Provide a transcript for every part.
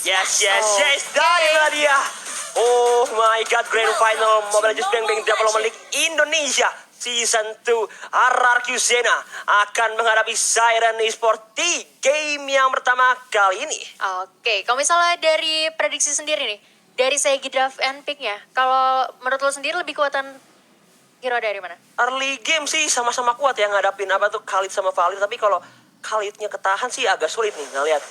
Yes, inilah dia. Oh my god, Grand Final Mobile Legends Bang Bang Development League Indonesia Season 2. RRQ Zena akan menghadapi Siren Esports di game yang pertama kali ini. Oke, kalau misalnya dari prediksi sendiri nih, dari segi draft and pick-nya, kalau menurut lo sendiri lebih kuatan hero dari mana? Early game sih sama-sama kuat ya ngadapin apa tuh Khalid sama Valid, tapi kalau Khalidnya ketahan sih agak sulit nih. Nah lihat,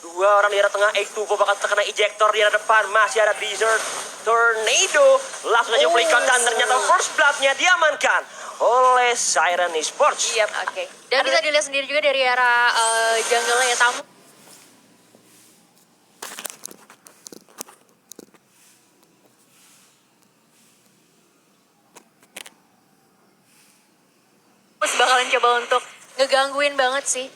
dua orang di arah tengah, X2 bakal terkena ejector di arah depan. Masih ada Desert Tornado. Langsung aja flick out dan ternyata first blood-nya diamankan oleh Siren Esports. Yep, oke. Dan bisa dilihat sendiri juga dari arah jungle ya, Tamu. Bakalan coba untuk ngegangguin banget sih.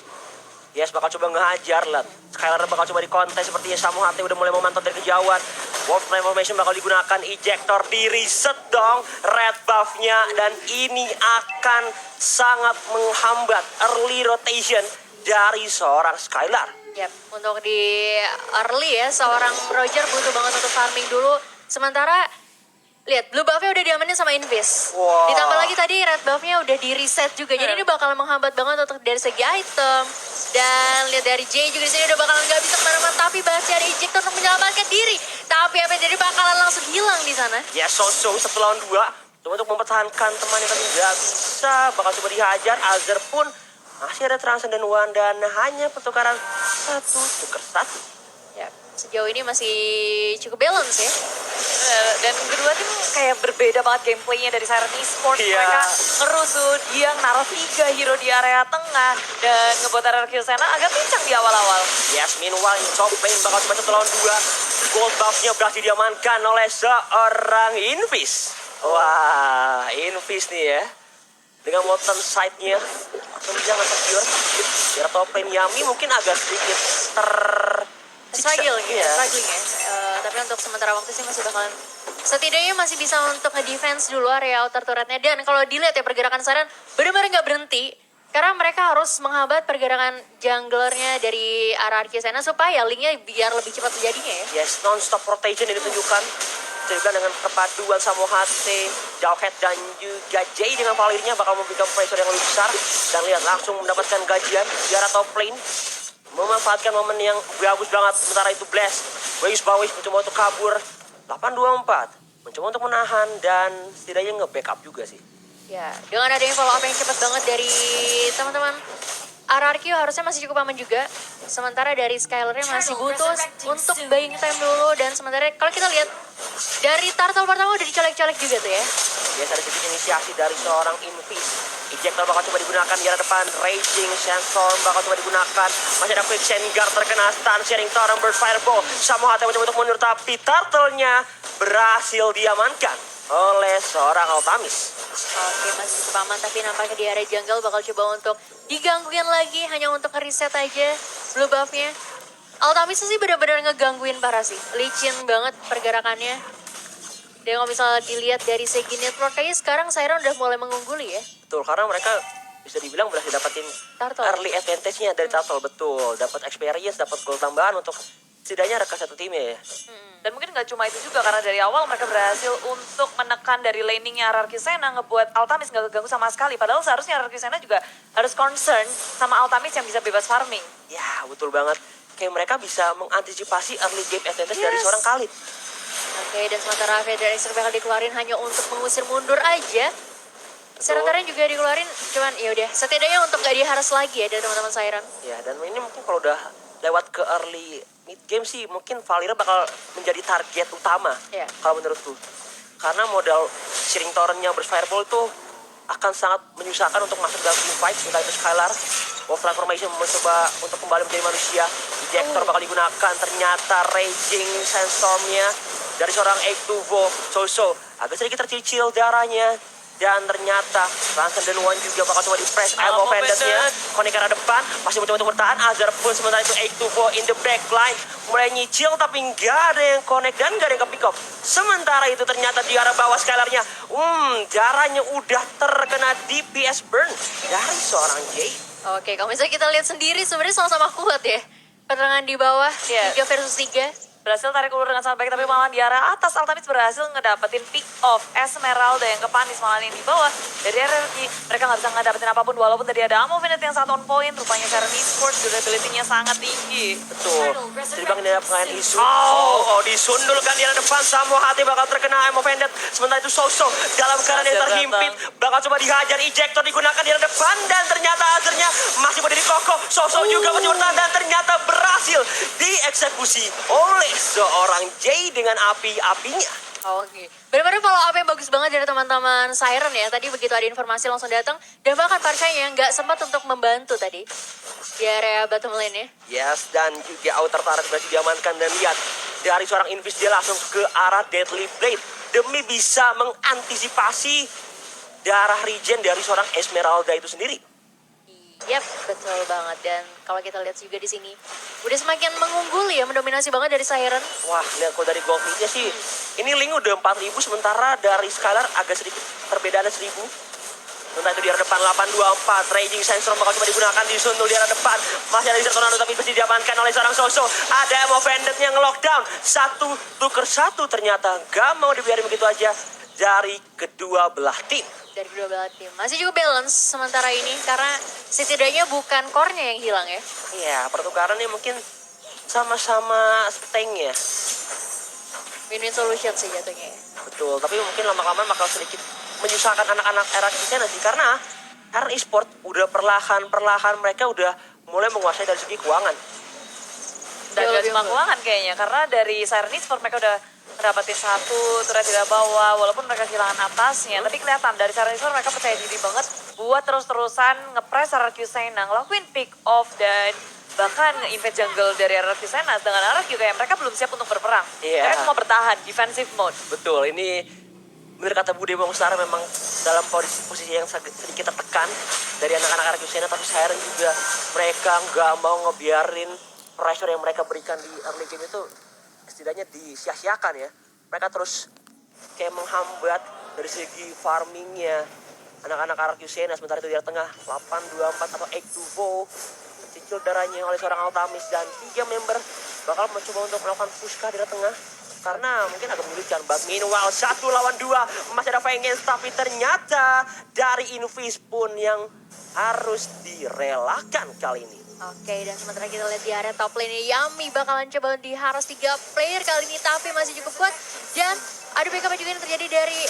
Yes, bakal coba ngehajar lah. Skylar bakal coba dikontes sepertinya. Samu Hati udah mulai memantau dari kejauhan. Wolf Formation bakal digunakan. Ejector di reset dong red buff-nya. Dan ini akan sangat menghambat early rotation dari seorang Skylar. Yap, untuk di early ya, seorang Roger butuh banget untuk farming dulu. Sementara lihat, blue buff-nya udah diamanin sama Invis. Wow. Ditambah lagi tadi red buff-nya udah di reset juga. Jadi ini bakal menghambat banget untuk dari segi item. Dan lihat dari J juga di sini udah bakalan nggak bisa kemana-mana. Tapi masih ada ejector untuk menyelamatkan diri. Tapi apa yang jadi bakalan langsung hilang di sana. Ya, so satu lawan dua. Coba untuk mempertahankan temannya tapi nggak bisa. Bakal coba dihajar. Azir pun masih ada Transcendent One dan hanya pertukaran 1-1. Ya, sejauh ini masih cukup balance ya. Dan kedua tim kayak berbeda banget gameplaynya dari Siren Esports. Iya. Mereka ngerusuh, dia naruh 3 hero di area tengah dan ngebuat RRQ Zena agak pincang di awal-awal. Yes, meanwhile top lane bakal cuma 1 lawan 2. Gold buff-nya berhasil diamankan oleh seorang Invis. Wah, Invis nih ya. Dengan Molten Sight-nya langsung jangan secure. Biar top lane Yami mungkin agak sedikit Struggling Iya. ya. Tapi untuk sementara waktu sih masih bakalan setidaknya masih bisa untuk nge-defense dulu area outer turretnya. Dan kalau dilihat ya pergerakan Siren benar-benar nggak berhenti. Karena mereka harus menghambat pergerakan junglernya dari RRQ sana supaya linknya biar lebih cepat terjadinya ya. Yes, non-stop rotation yang ditunjukkan. Juga dengan perpaduan Samu Hati, Jauhead dan juga Jay dengan Valirnya bakal memberikan pressure yang lebih besar. Dan lihat langsung mendapatkan gajian di arah top lane. Memanfaatkan momen yang bagus banget. Sementara itu Blast, Wais Bawis mencoba untuk kabur. 8-2-4. Mencoba untuk menahan dan setidaknya nge-backup juga sih. Ya, dengan adanya follow up yang cepat banget dari teman-teman RRQ harusnya masih cukup aman juga. Sementara dari Skylar-nya masih butuh untuk buying time dulu. Dan sementara kalau kita lihat dari turtle pertama udah dicolek-colek juga tuh ya. Biasa ada sedikit inisiasi dari seorang Invis. Ejector bakal coba digunakan di arah depan. Raging Sandstorm bakal coba digunakan. Masih ada Quicksand Guard terkena stun. Sharing Torrent Burst Fireball. Samu Hati mencoba untuk mundur tapi turtle-nya berhasil diamankan oleh seorang Altamis. Oke, masih cukup aman tapi nampaknya di area jungle bakal coba untuk digangguin lagi hanya untuk reset aja blue buff-nya. Altamis sih benar-benar ngegangguin parah sih. Licin banget pergerakannya. Dan kalau misalnya dilihat dari segi network kayaknya sekarang Siren udah mulai mengungguli ya. Betul, karena mereka bisa dibilang berhasil dapetin Turtle. early advantage-nya dari Turtle. Betul, dapat experience, dapat gold tambahan untuk setidaknya rekan satu timnya ya. Dan mungkin gak cuma itu juga karena dari awal mereka berhasil untuk menekan dari laningnya RRQ Zena ngebuat Altamis gak keganggu sama sekali. Padahal seharusnya RRQ Zena juga harus concern sama Altamis yang bisa bebas farming. Ya, betul banget. Kayak mereka bisa mengantisipasi early game advantage dari seorang Khalid. Oke, dan sementara Feder Extra bakal dikeluarin hanya untuk mengusir mundur aja. Serentarnya juga dikeluarin, cuman ya udah setidaknya untuk gak diharas lagi ya dari teman-teman Siren. Ya, dan ini mungkin kalau udah lewat ke early mid game sih mungkin Valira bakal menjadi target utama. Iya. Kalau menurutku. Karena modal Sharing Torrent-nya Burst Fireball itu akan sangat menyusahkan untuk masuk dalam team fight. Entah itu Skylar, Wolf Transformation mencoba untuk kembali menjadi manusia. Ejector bakal digunakan. Ternyata Raging Sandstorm-nya dari seorang X2 So agak sedikit tercicil darahnya. Dan ternyata Transcendent One juga bakal coba di-press Elbow Pendant-nya. Connect ke arah depan, masih mencoba untuk bertahan. Azar pun sementara itu X2 in the backline. Mulai nyicil tapi nggak ada yang connect dan nggak ada yang ke pick up. Sementara itu ternyata di arah bawah Skylar-nya. Darahnya udah terkena DPS burn dari seorang Jay. Oke, kalau misalnya kita lihat sendiri sebenarnya sama-sama kuat ya. Pertengahan di bawah, Iya. 3 versus 3. Berhasil tarik ulur dengan sangat baik, tapi malah di area atas Altamis berhasil ngedapetin pick off Esmeralda yang ke Panis, malah yang di bawah dari RRQ. Mereka nggak bisa ngedapetin apapun, walaupun tadi ada Amo Venet yang sangat on point, rupanya Siren Esports durability-nya sangat tinggi. Betul. Jadi bang ini pengen isu. Oh, disundulkan di arah depan. Samuel Hati bakal terkena Emo Vended. Sementara itu Soso dalam keadaan yang terhimpit. Bakal coba dihajar. Ejector digunakan di arah depan. Dan ternyata akhirnya masih berdiri kokoh. Soso juga masih bertahan. Dan ternyata berhasil dieksekusi oleh seorang Jay dengan api-apinya. Oke. Benar-benar follow up yang bagus banget dari teman-teman Siren ya. Tadi begitu ada informasi langsung datang. Dan bahkan Parkanya nggak sempat untuk membantu tadi. Di area bottom lane ya. Yes, dan juga outer turret berhasil diamankan. Dan lihat, dari seorang Invis dia langsung ke arah Deadly Blade. Demi bisa mengantisipasi darah regen dari seorang Esmeralda itu sendiri. Yap, betul banget. Dan kalau kita lihat juga di sini, udah semakin mengungguli ya, mendominasi banget dari Siren. Wah, lihat kalau dari gold nya sih, ini Link udah 4.000, sementara dari Skylar agak sedikit perbedaan 1.000. Sementara itu di arah depan 824, Raging Sandstorm bakal coba digunakan di sundul di arah depan. Masih ada di Tornado tapi pasti diamankan oleh seorang Soso. Ada Emo Vended yang nge-lockdown. 1 tuker 1 ternyata gak mau dibiarin begitu aja dari kedua belah tim. Dari kedua belah tim. Masih juga balance sementara ini, karena setidaknya bukan core-nya yang hilang ya. Iya, pertukarannya mungkin sama-sama tank ya. Win-win solution sih jatuhnya ya. Betul, tapi mungkin lama-kelamaan bakal sedikit menyusahkan anak-anak era Kisena sih. Karena e-sport udah perlahan-perlahan mereka udah mulai menguasai dari segi keuangan. Dan Jauh gak lebih cuma unggul. keuangan kayaknya, karena dari Siren Esports mereka udah dapetin 1 turret di bawah, walaupun mereka kehilangan atasnya. Tapi kelihatan dari Siren Esports mereka percaya diri banget buat terus-terusan ngepres RRQ Sena, ngelakuin pick off dan bahkan invade jungle dari RRQ Sena. Dengan RRQ kayak mereka belum siap untuk berperang. Iya. Mereka cuma bertahan, defensive mode. Betul, ini benar kata Bude Mongstar memang dalam posisi yang sedikit tertekan dari anak-anak Arcusena, tapi Siren juga mereka nggak mau ngebiarin pressure yang mereka berikan di early game itu setidaknya disia-siakan ya. Mereka terus kayak menghambat dari segi farmingnya anak-anak Arcusena. Sementara itu di tengah 824 atau 824 cicil darahnya oleh seorang Altamis dan 3 member bakal mencoba untuk melakukan pushka di tengah. Karena mungkin agak menyulitkan. But meanwhile 1 lawan 2 masih ada Vengeance, tapi ternyata dari Invis pun yang harus direlakan kali ini. Oke, dan sementara kita lihat di area top lane Yami bakalan coba diharas 3 player kali ini, tapi masih cukup kuat. Dan ada backup juga yang terjadi dari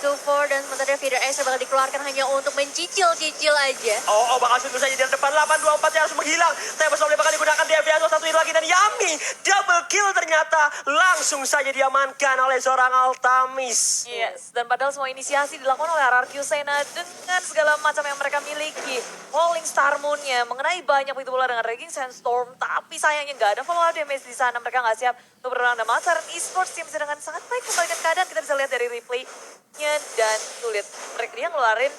824 dan sementara Feeder X bakal dikeluarkan hanya untuk mencicil-cicil aja. Oh, bakal sungguh saja di depan 824 yang harus menghilang. Tapi Soble bakal digunakan di FPS satu lagi dan Yami double kill ternyata langsung saja diamankan oleh seorang Altamis. Yes, dan padahal semua inisiasi dilakukan oleh RRQ Sena dengan segala macam yang mereka miliki. Falling Star Moon-nya mengenai banyak begitu pula dengan Raging Sandstorm, tapi sayangnya nggak ada follow-up damage di sana. Mereka nggak siap untuk berperang dengan Siren Esports yang bisa dengan sangat baik kembalikan keadaan. Kita bisa lihat dari replay-nya dan tuh lihat mereka dia ngeluarin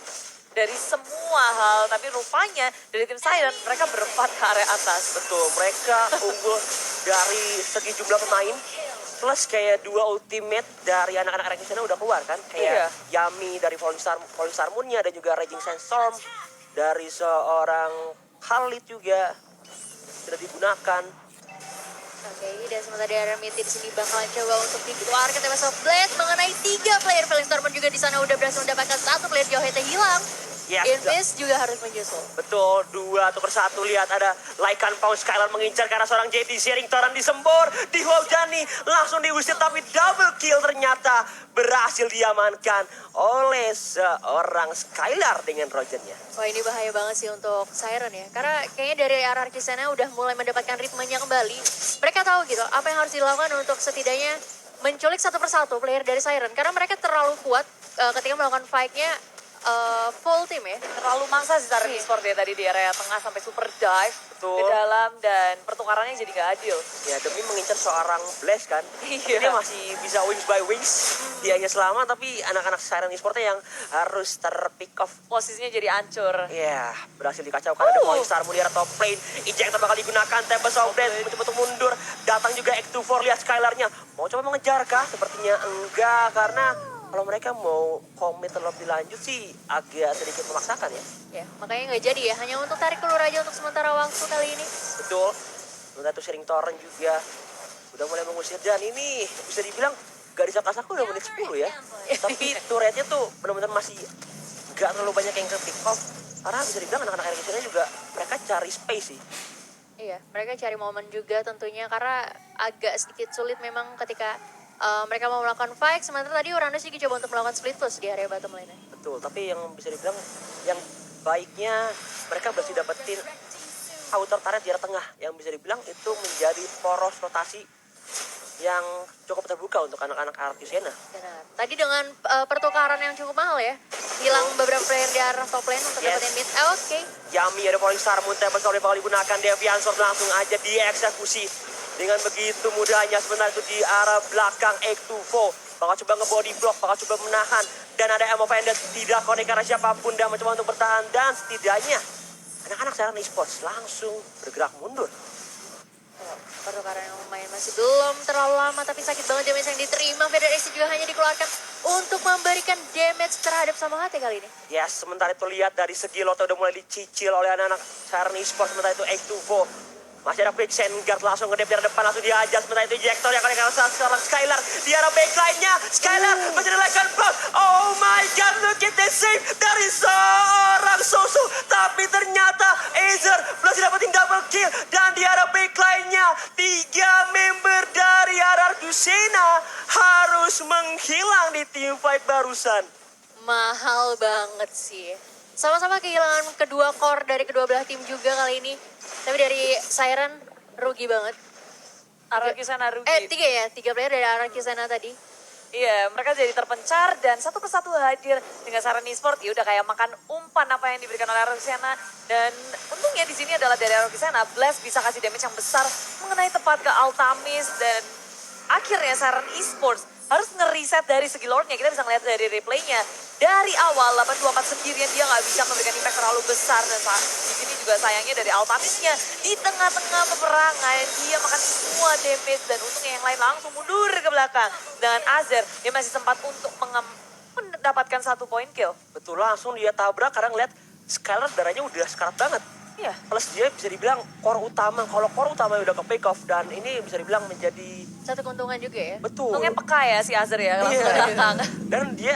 dari semua hal, tapi rupanya dari tim Siren mereka berempat ke area atas. Betul, mereka unggul dari segi jumlah pemain. Plus kayak 2 ultimate dari anak-anak ranking sana udah keluar kan. Kayak Yami dari Falling Star Moon-nya dan juga Raging Sandstorm dari seorang Khalid juga sudah digunakan. Oke, dan sementara di area mid di sini bakalan coba untuk dikeluarkan Tempest of Blade mengenai 3 player. Falling Storm juga di sana udah berhasil mendapatkan 1 player Johete hilang. Yes, Invis juga harus menyusul. betul, 2 tuker 1. Lihat ada Lycan Pound Skylar mengincar karena seorang JT sharing Toran disembor, dihujani, langsung diusir tapi double kill ternyata berhasil diamankan oleh seorang Skylar dengan Rogernya. Wah, ini bahaya banget sih untuk Siren ya. Karena kayaknya dari RRQ sana udah mulai mendapatkan ritmenya kembali. Mereka tahu gitu apa yang harus dilakukan untuk setidaknya menculik satu persatu player dari Siren. Karena mereka terlalu kuat ketika melakukan fight-nya full team ya. Terlalu mangsa sih Siren Esports ya tadi di area tengah sampai super dive ke dalam dan pertukarannya jadi gak adil. Ya demi mengincar seorang Blaze kan. Tapi Iya. dia masih bisa wings by wings. Dianya selamat tapi anak-anak Siren Esports-nya yang harus ter-pick off. Posisinya jadi hancur. Ya, berhasil dikacaukan ada Falling Star Moon di arah top lane. Ejector bakal digunakan, Tempest of Blade mencoba untuk mundur. Datang juga X24, lihat Skylar-nya. Mau coba mengejar kah? Sepertinya enggak, karena kalau mereka mau komit lebih lanjut sih agak sedikit memaksakan ya. Ya, makanya nggak jadi ya. Hanya untuk tarik keluar aja untuk sementara waktu kali ini. Betul. Sementara itu Sharing Torrent juga udah mulai mengusir. Dan ini bisa dibilang garis akasaku udah menit 10 ya. Tapi turretnya tuh benar-benar masih gak terlalu banyak yang ke pick off. Karena bisa dibilang anak-anak RGC juga mereka cari space sih. Iya, mereka cari momen juga tentunya karena agak sedikit sulit memang ketika mereka mau melakukan fight. Sementara tadi Uranus juga coba untuk melakukan split push di area bottom lane. Betul, tapi yang bisa dibilang yang baiknya mereka berhasil dapetin outer turret di area tengah. Yang bisa dibilang itu menjadi poros rotasi yang cukup terbuka untuk anak-anak Artiusena. Benar. Tadi dengan pertukaran yang cukup mahal ya, hilang beberapa player di arah top lane untuk Yes. dapetin mid. Oke. Yami ada Falling Star Moon Temple kalau bakal digunakan. Deviant Sword langsung aja dieksekusi dengan begitu mudahnya. Sebenarnya itu di arah belakang X24 bakal coba nge-body block, bakal coba menahan. Dan ada Emo Vendor tidak connect karena siapapun dan mencoba untuk bertahan. Dan setidaknya anak-anak Saran Esports langsung bergerak mundur. Pertukaran yang lumayan masih belum terlalu lama, tapi sakit banget damage yang diterima. Federasi juga hanya dikeluarkan untuk memberikan damage terhadap Samohate kali ini. Yes, sementara itu lihat dari segi Lotte udah mulai dicicil oleh anak-anak Saran Esports. Sementara itu X24 masih ada Quick Sand Guard langsung ngedep di arah depan, langsung diajar. Sementara itu Jektor yang akan sekarang Skylar di arah backline-nya. Skylar menyerahkan blok. Oh my god, look at the save dari seorang Soso. Tapi ternyata Azer berhasil dapetin double kill. Dan di arah backline-nya 3 member dari Ararkusena harus menghilang di team fight barusan. Mahal banget sih. Sama-sama kehilangan kedua core dari kedua belah tim juga kali ini. Tapi dari Siren rugi banget. Ararkusena rugi. 3 player dari Ararkusena tadi. Iya, mereka jadi terpencar dan satu persatu hadir dengan Saran Esports. Ya udah kayak makan umpan apa yang diberikan oleh Ararkusena. Dan untungnya di sini adalah dari Ararkusena, Blast bisa kasih damage yang besar mengenai tepat ke Altamis. Dan akhirnya Saran Esports harus nge-reset dari segi lordnya. Kita bisa ngeliat dari replaynya. Dari awal 824 sendirian dia nggak bisa memberikan impact terlalu besar. Dan di sini juga sayangnya dari Altamisnya di tengah-tengah peperangan dia makan semua damage. Dan untungnya yang lain langsung mundur ke belakang. Dengan Azer dia masih sempat untuk mendapatkan 1 point kill. Betul, langsung dia tabrak karena ngeliat Skylar darahnya udah sekarat banget. Iya. Plus dia bisa dibilang core utama. Kalau core utama udah ke pick off dan ini bisa dibilang menjadi Satu keuntungan juga ya. betul. Untungnya peka ya si Azer ya langsung ke Iya. belakang. Dan dia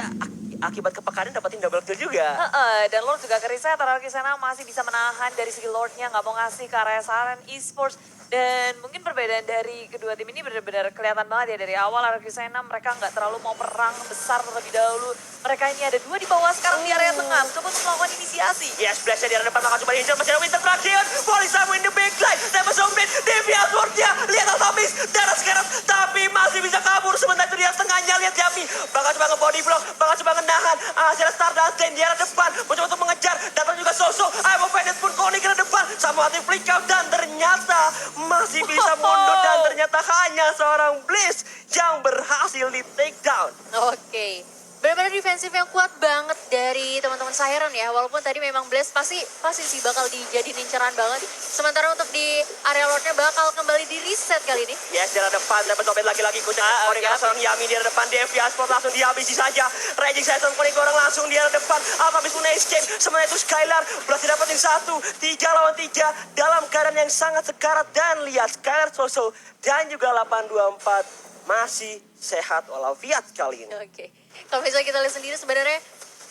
akibat kepekaannya dapetin double kill juga. Dan Lord juga kerisnya, Ararkusena masih bisa menahan dari segi Lordnya, nggak mau ngasih ke area Saran Esports. Dan mungkin perbedaan dari kedua tim ini benar-benar kelihatan banget ya dari awal Ararkusena mereka nggak terlalu mau perang besar terlebih dahulu. Mereka ini ada 2 di bawah sekarang di area tengah, coba untuk melakukan inisiasi. Yes, Blast di arah depan bakal coba diincar. Masih ada Winter Brakion. Volley Samu in the backline. Dapat zombie. Deviant Sword-nya. Lihat Altamis. Darah sekarat. Tapi masih bisa kabur. Sementara itu di arah tengahnya. Lihat Yami. Bakal coba nge-body block. Bakal coba ngenahan. Hasil Stardust Lane di arah depan. Mencoba untuk mengejar. Datang juga Soso. Imo Vendor pun konik ke arah depan. Sama hati flick out. Dan ternyata masih bisa mundur. Dan ternyata hanya seorang Bliss yang berhasil di take down. Oke. Benar-benar defensif yang kuat banget dari teman-teman Siren ya. Walaupun tadi memang Blast pasti sih bakal dijadiin inceran banget. Sementara untuk di area lordnya bakal kembali di reset kali ini. Yes, di arah depan, dapat dompet lagi-lagi. Konek seorang Yami di arah depan, Deviant Sport langsung dihabisi saja. Raging Season konek orang langsung di arah depan. Altamis pun escape, sementara itu Skylar berhasil dapetin 1, 3 lawan 3. Dalam keadaan yang sangat sekarat. Dan lihat Skylar Soso dan juga 824 masih sehat walafiat kali ini. Oke. Kalau misalnya kita lihat sendiri sebenarnya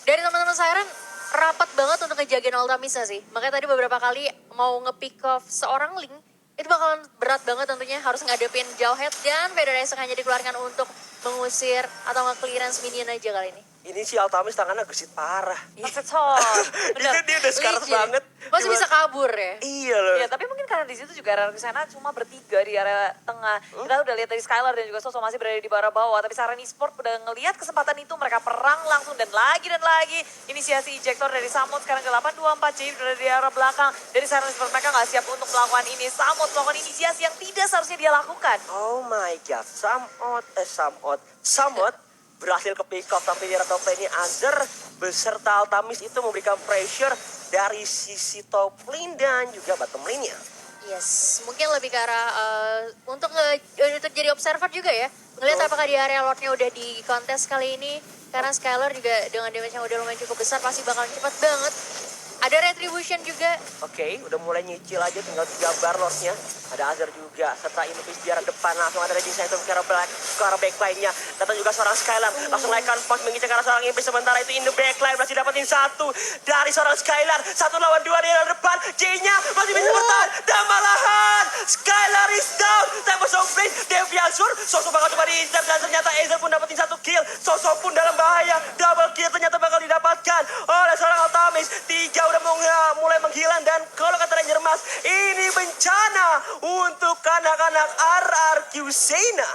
dari teman-teman Siren rapat banget untuk ngejagain Altamisa sih. Makanya tadi beberapa kali mau nge-pick off seorang Link itu bakalan berat banget tentunya, harus ngadepin jauh head dan Federation hanya dikeluarkan untuk mengusir atau nge-clearance minion aja kali ini. Ini si Altamis tangannya gesit parah. Sektor. Dia udah sekarat Legit. banget. Masih bisa kabur ya. Iya loh. Ya, tapi mungkin karena di situ juga Ararkusena cuma bertiga di area tengah. Kita udah lihat dari Skylar dan juga Soso masih berada di bawah. Tapi Saran Esports udah ngelihat kesempatan itu, mereka perang langsung dan lagi. Inisiasi ejector dari Samut sekarang ke 824 J udah di arah belakang. Dari Saran Esports mereka nggak siap untuk melakukan ini. Samut melakukan inisiasi yang tidak seharusnya dia lakukan. Oh my god, Samot berhasil ke pick off, tapi di top lane-nya Azer beserta Altamis itu memberikan pressure dari sisi top lane dan juga bottom lane-nya. Yes, mungkin lebih ke arah untuk jadi observer juga ya. Ngelihat apakah di area lordnya udah di kontes kali ini. Karena Skylar juga dengan damage yang udah lumayan cukup besar pasti bakal cepat banget Ada Retribution juga. Oke, udah mulai nyicil aja, tinggal 3 bar lordnya. Ada Azir juga, serta Invis di arah depan. Langsung ada Raging Center ke arah backline-nya. Datang juga seorang Skylar, langsung naikkan pos mengincar ke arah seorang Invis. Sementara itu in the backline masih dapetin satu dari seorang Skylar. 1 lawan 2 di arah depan. J-nya masih bisa bertahan. Dan malahan Skylar is down. Tempest of Blade, Deviansur. Sosok bakal coba diincar dan ternyata Azer pun dapetin 1 kill. Sosok pun dalam bahaya. Double kill ternyata bakal didapatkan oleh seorang Altamis. 3 udah mulai menghilang dan kalau kata Ranger Mas, ini bencana untuk anak-anak RRQ Sena.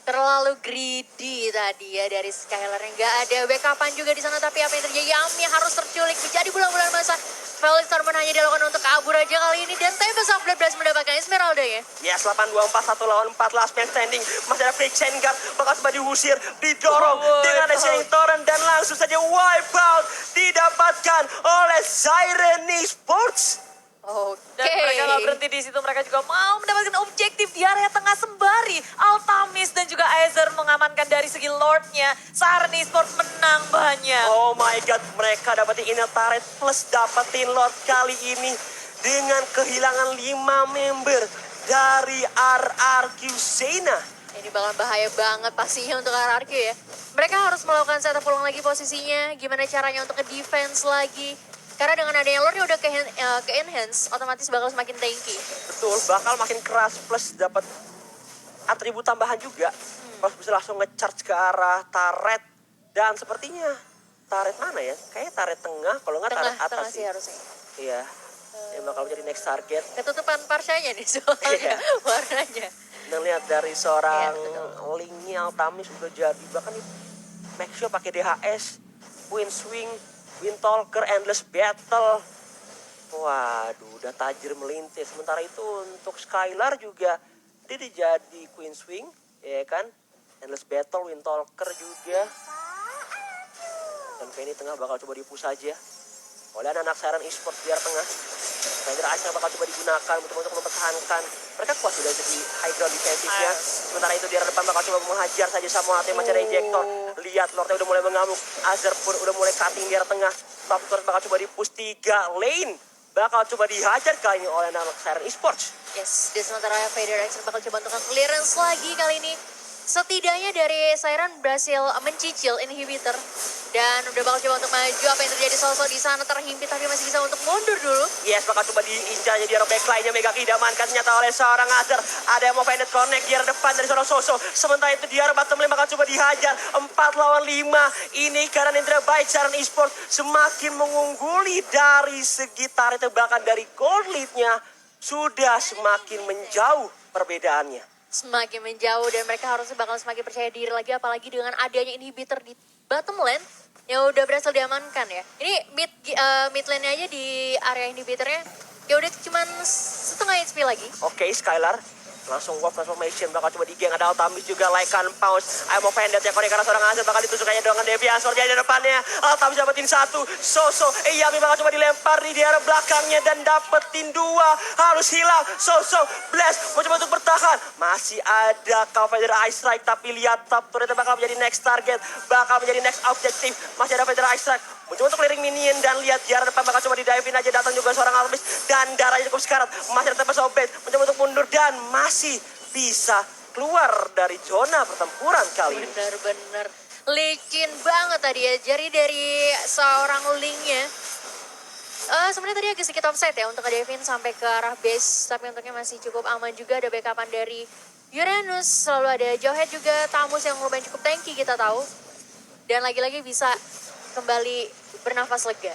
Terlalu greedy tadi ya dari Skylar yang gak ada backupan juga di sana, tapi apa yang terjadi? Yami harus terculik menjadi bulan-bulan masa. Felix Stormon hanya dilakukan untuk kabur aja kali ini dan Tempest of Blood berhasil mendapatkan Esmeralda ya. Yes, 8-2-4, 1 lawan 4, last man standing. Masih ada Fake Chain Guard, bakal coba diusir, didorong dengan Shining Torrent dan langsung saja wipe out didapatkan oleh Siren Esports. Oke. Dan mereka gak berhenti di situ, mereka juga mau mendapatkan objektif di area tengah sembari Altamis dan juga Azer mengamankan dari segi Lordnya. Siren Esports menang banyak. Oh my god, mereka dapetin inner turret plus dapetin Lord kali ini dengan kehilangan 5 member dari RRQ Sena. Ini bakal bahaya banget pastinya untuk RRQ ya. Mereka harus melakukan setup ulang lagi posisinya. Gimana caranya untuk ke-defense lagi. Karena dengan adanya Lord yang udah ke-enhance, otomatis bakal semakin tanky. Betul, bakal makin keras plus dapat atribut tambahan juga. Pas bisa langsung nge-charge ke arah turret. Dan sepertinya turret mana ya? Kayaknya turret tengah, kalau nggak turret atas Tengah sih. sih harusnya. Iya, yang bakal menjadi next target. Ketutupan parsyanya nih soalnya, Iya. warnanya. Dan lihat dari seorang Iya, linknya Altamis udah jadi. Bahkan di make sure pakai DHS, Wind Swing, Wind Talker, Endless Battle. Waduh, udah tajir melintis. Sementara itu untuk Skylar juga dia jadi Queen Swing, ya kan? Endless Battle, Wind Talker juga. Dan Penny tengah bakal coba di-push aja oleh anak Siren Esports di arah tengah. Ranger Ice bakal coba digunakan untuk mempertahankan. Mereka kuat sudah jadi high ground defensifnya. Sementara itu di arah depan bakal coba menghajar saja sama AT macam rejector. Lihat Lordnya udah mulai mengamuk. Azer pun udah mulai cutting di arah tengah. Top turret bakal coba di-push 3 lane. Bakal coba dihajar kali ini oleh anak Siren Esports. Yes, dan sementara Vader X bakal coba untuk clearance lagi kali ini. Setidaknya dari Siren berhasil mencicil inhibitor. Dan udah bakal coba untuk maju. Apa yang terjadi sosok di sana terhimpit tapi masih bisa untuk mundur dulu. Yes, bakal coba diincar di arah backline-nya. Mega diamankan ternyata oleh seorang Azer. Ada yang mau Fended Connect di arah depan dari seorang Soso. Sementara itu di arah bottom lane bakal coba dihajar. 4 lawan 5. Ini karena yang tidak baik Siren Esports semakin mengungguli dari segi tarik bahkan dari gold lead-nya. Sudah semakin menjauh perbedaannya. Semakin menjauh dan mereka harusnya bakal semakin percaya diri lagi. Apalagi dengan adanya inhibitor di bottom lane yang udah berhasil diamankan ya. Ini mid lane-nya aja di area inhibitornya ya udah cuman setengah HP lagi. Oke, Skylar langsung Wolf Transformation bakal coba digeng. Ada Altamis juga, Lycan Pounce. I'm offended ya, karena seorang Azer bakal ditusuk aja dengan Deviansor di depannya. Altamis dapetin 1, Soso, Yami bakal coba dilempar di daerah belakangnya dan dapetin 2. Harus hilang, Soso, Blast mau coba untuk bertahan. Masih ada Vader Ice Strike, tapi lihat top turret bakal menjadi next target. Bakal menjadi next objective. Masih ada Vader Ice Strike. Mencoba untuk clearing minion dan lihat di arah depan bakal coba di-dive-in aja. Datang juga seorang Altamis dan darahnya cukup sekarat. Masih ada Tempest of Blade. Mencoba untuk mundur dan masih bisa keluar dari zona pertempuran kali ini. Bener-bener licin banget tadi ya. Jadi dari seorang linknya. Sebenarnya tadi agak sedikit offside ya untuk Devin sampai ke arah base. Tapi untuknya masih cukup aman juga. Ada backupan dari Uranus. Selalu ada Jawhead juga. Tamus yang lumayan cukup tanky kita tahu. Dan lagi-lagi bisa kembali bernafas lega.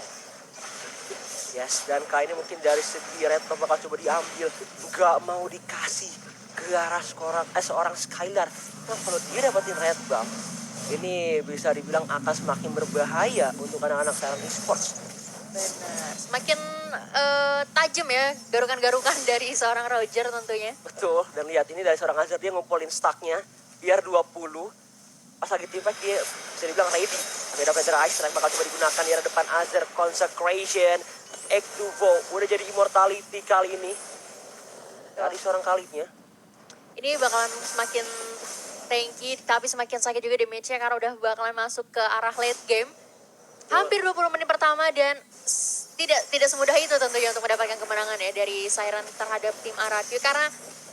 Yes, dan kali ini mungkin dari segi red buff bakal coba diambil. Gak mau dikasih ke arah seorang Skylar. Nah, kalau dia dapetin red buff, ini bisa dibilang akan semakin berbahaya untuk anak-anak Siren Esports. Benar. Semakin tajam ya garukan-garukan dari seorang Roger tentunya. Betul, dan lihat ini dari seorang Azer, dia ngumpulin stacknya biar 20. Pas lagi tim fight dia bisa dibilang ready. Tapi ada Vader Ice Strike bakal coba digunakan di arah depan Azer. Consecration, Ektuvo udah jadi immortality kali ini. Dari seorang Kalibnya. Ini bakalan semakin tanky tapi semakin sakit juga damage-nya karena udah bakalan masuk ke arah late game. Hampir 20 menit pertama dan tidak semudah itu tentunya untuk mendapatkan kemenangan ya dari Siren terhadap tim RRQ karena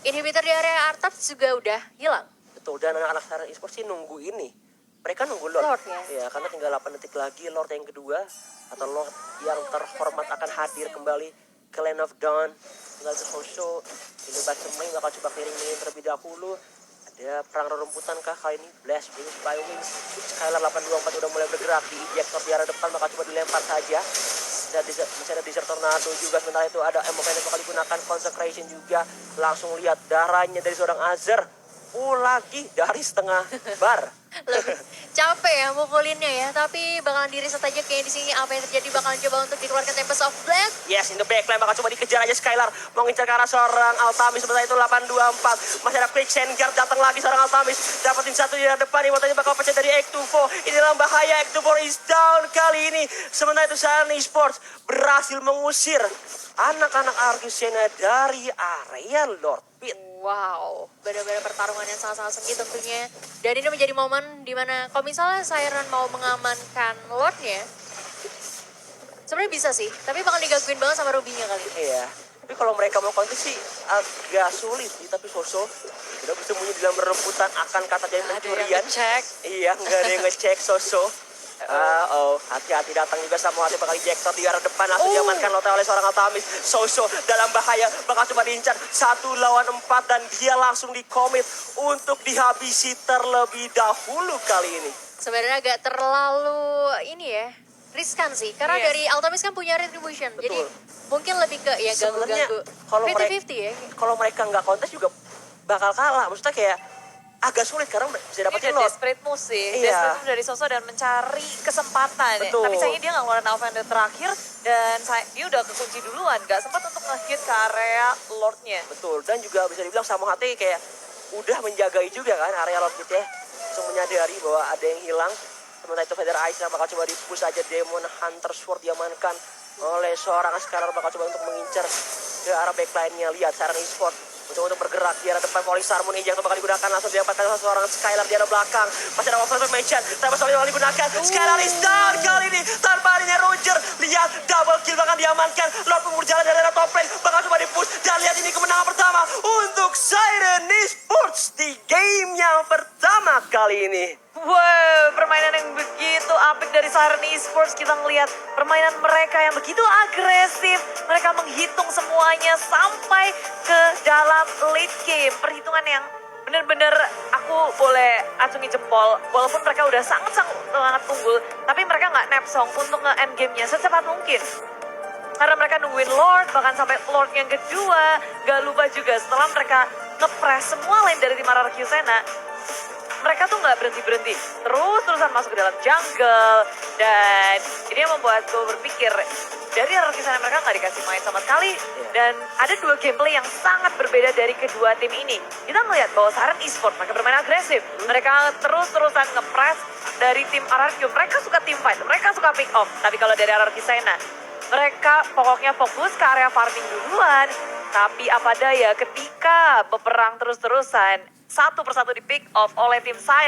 inhibitor di area Artab juga udah hilang. Betul, dan anak-anak Siren Esports sih nunggu ini. Mereka nunggu Lord. Lord, ya. Ya, karena tinggal 8 detik lagi Lord yang kedua atau Lord yang terhormat akan hadir kembali ke Land of Dawn. Tinggal ke Soso, ini Basemai bakal coba clearing terlebih dahulu. Ada perang rerumputan kah kali ini? Blast Wings by Wings. Skylar 824 udah mulai bergerak di ejector di arah depan, bakal coba dilempar saja. Masih ada Desert Tornado juga, sementara itu ada ammo cannon bakal digunakan, Consecration juga. Langsung lihat darahnya dari seorang Azir. Lagi dari setengah bar. Lebih capek ya mukulinnya ya, tapi bakalan diriset aja kayak di sini apa yang terjadi, bakalan coba untuk dikeluarkan Tempest of Blade. Yes, in the backline bakal coba dikejar aja Skylar. Mau ngincar ke arah seorang Altamis, sementara itu 824. Masih ada Quicksand Guard, datang lagi seorang Altamis. Dapetin satu di depan, Immortalnya bakal pecah dari X24. Ini dalam bahaya, X24 is down kali ini. Sementara itu Siren Esports berhasil mengusir anak-anak Arcusena dari area Lord Pit. Wow, benar-benar pertarungan yang sangat-sangat sengit tentunya. Dan ini menjadi momen dimana kalau misalnya Siren mau mengamankan Lordnya, sebenarnya bisa sih, tapi bakal digangguin banget sama Ruby-nya kali. Iya, tapi kalau mereka mau kontes sih agak sulit sih. Tapi Soso udah bersembunyi di dalam peremputan akan kata jadi pencurian. Cek. Iya, nggak ada yang ngecek Soso. Hati-hati datang juga sama hati bakal ejector di arah depan, langsung diamankan oleh seorang Altamis. Soso dalam bahaya, bakal coba diincar 1 lawan 4 dan dia langsung dikomit untuk dihabisi terlebih dahulu kali ini. Sebenarnya agak terlalu ini ya, riskan sih. Karena Yes. dari Altamis kan punya Retribution, jadi Betul. mungkin lebih ke ya Sebenarnya ganggu-ganggu. kalau mereka 50-50 ya. kalau mereka nggak kontes juga bakal kalah. Maksudnya kayak agak sulit karena bisa Ini dapetin udah Lord. desperate move sih. Iya. Desperate move dari Soso dan mencari kesempatan. Ya. Betul. Tapi sayangnya dia nggak ngeluarin offender terakhir. Dan dia udah kekunci duluan. Gak sempat untuk nge-hit ke area Lordnya. Betul, dan juga bisa dibilang sama hati kayak udah menjagai juga kan area Lord Pit ya. Langsung menyadari bahwa ada yang hilang. Sementara itu Feather Ice bakal coba di-push aja, Demon Hunter Sword diamankan oleh seorang Skylar, bakal coba untuk mengincar ke arah backline-nya. Lihat Siren Esports untuk bergerak di arah depan, Falling Harmony yang bakal digunakan, langsung didapatkan oleh seorang Skylar di arah belakang. Masih ada Waffle Formation, tapi sampai bakal digunakan. Skylar is down kali ini tanpa adanya Roger. Lihat double kill bakal diamankan. Lord pun berjalan dari arah top lane, bakal coba di-push. Dan lihat ini kemenangan pertama untuk Siren Esports di game yang pertama kali ini. Wow, permainan yang begitu apik dari Siren Esports. Kita ngelihat permainan mereka yang begitu agresif. Mereka menghitung semuanya sampai ke dalam late game. Perhitungan yang benar-benar aku boleh acungi jempol. Walaupun mereka udah sangat unggul, tapi mereka nggak nepsong untuk nge-end game-nya secepat mungkin. Karena mereka nungguin Lord, bahkan sampai Lord yang kedua. Gak lupa juga setelah mereka nge-press semua lane dari tim RRQ Sena, mereka tuh nggak berhenti-berhenti, terus-terusan masuk ke dalam jungle. Dan ini yang membuatku berpikir, dari RRQ Sena mereka nggak dikasih main sama sekali. Dan ada dua gameplay yang sangat berbeda dari kedua tim ini. Kita ngelihat bahwa Siren Esports mereka bermain agresif. Mereka terus-terusan nge-press dari tim RRQ. Mereka suka team fight, mereka suka pick off. Tapi kalau dari RRQ Sena, mereka pokoknya fokus ke area farming duluan. Tapi apa daya ketika berperang terus-terusan, satu persatu di pick off oleh tim Siren.